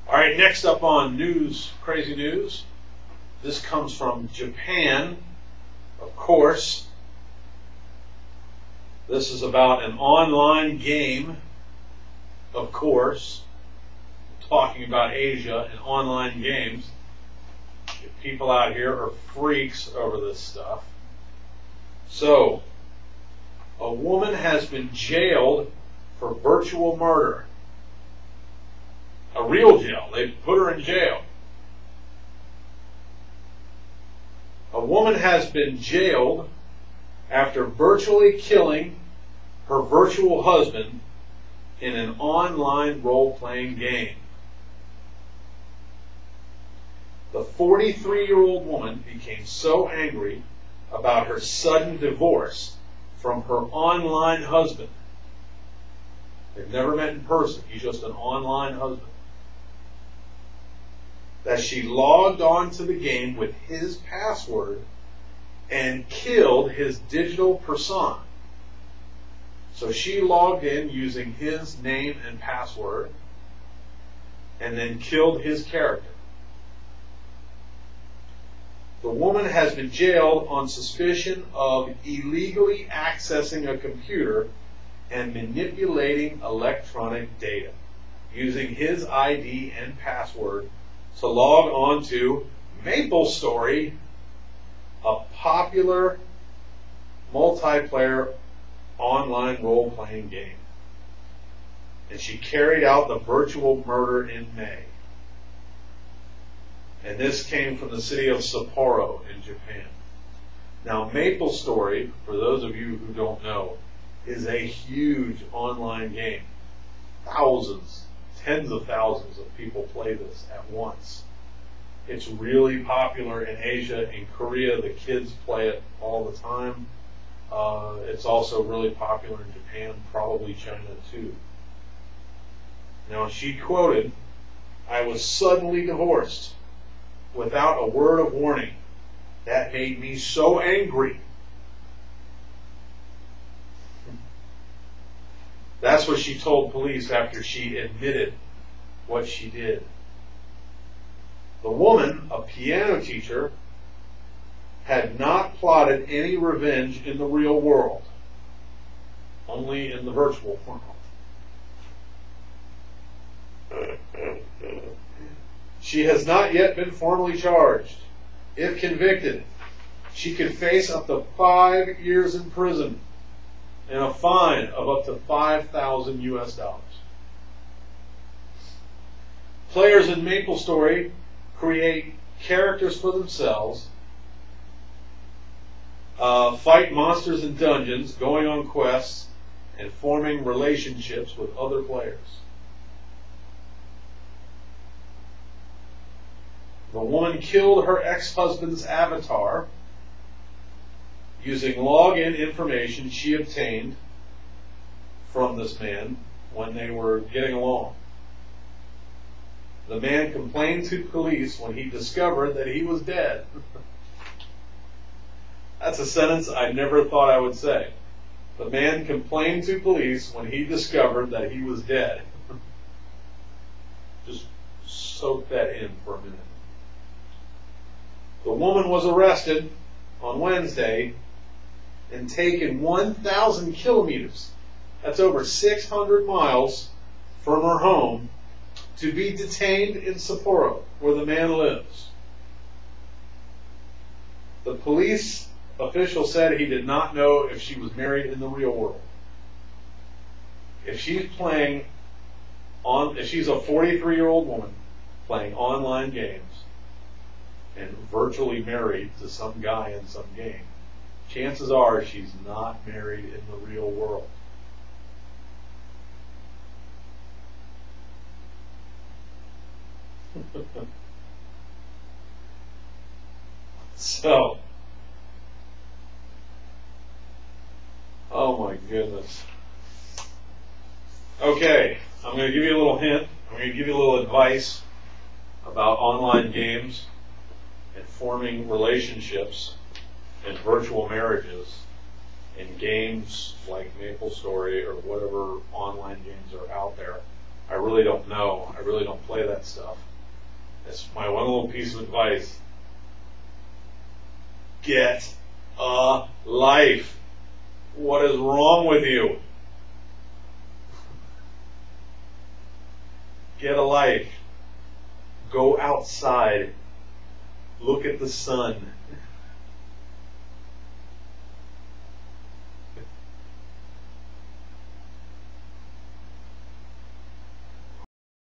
All right, next up on news, crazy news. This comes from Japan, of course. This is about an online game, of course. Talking about Asia and online games. People out here are freaks over this stuff. So, a woman has been jailed for virtual murder. A real jail. They put her in jail. A woman has been jailed after virtually killing her virtual husband in an online role-playing game. The 43-year-old woman became so angry about her sudden divorce from her online husband. They've never met in person. He's just an online husband. That she logged on to the game with his password and killed his digital persona. So she logged in using his name and password and then killed his character. The woman has been jailed on suspicion of illegally accessing a computer and manipulating electronic data using his ID and password to log on to MapleStory, a popular multiplayer online role-playing game. And she carried out the virtual murder in May. And this came from the city of Sapporo in Japan. Now, MapleStory, for those of you who don't know, is a huge online game. Thousands, tens of thousands of people play this at once. It's really popular in Asia. In Korea, the kids play it all the time. It's also really popular in Japan, probably China too. Now, she quoted, "I was suddenly divorced without a word of warning. That made me so angry." That's what she told police after she admitted what she did. The woman, a piano teacher, had not plotted any revenge in the real world, only in the virtual world. She has not yet been formally charged. If convicted, she could face up to 5 years in prison and a fine of up to $5,000 US. Players in MapleStory create characters for themselves, fight monsters in dungeons, going on quests, and forming relationships with other players. The woman killed her ex-husband's avatar using login information she obtained from this man when they were getting along. The man complained to police when he discovered that he was dead. That's a sentence I never thought I would say. The man complained to police when he discovered that he was dead. Just soak that in for a minute. The woman was arrested on Wednesday and taken 1,000 kilometers, that's over 600 miles, from her home to be detained in Sapporo, where the man lives. The police official said he did not know if she was married in the real world. If she's if she's a 43-year-old woman playing online games and virtually married to some guy in some game, chances are she's not married in the real world. So, oh my goodness. Okay, I'm going to give you a little hint. I'm going to give you a little advice about online games and forming relationships and virtual marriages in games like MapleStory or whatever online games are out there. I really don't know. I really don't play that stuff. That's my one little piece of advice. Get a life. What is wrong with you? Get a life. Go outside. Look at the sun.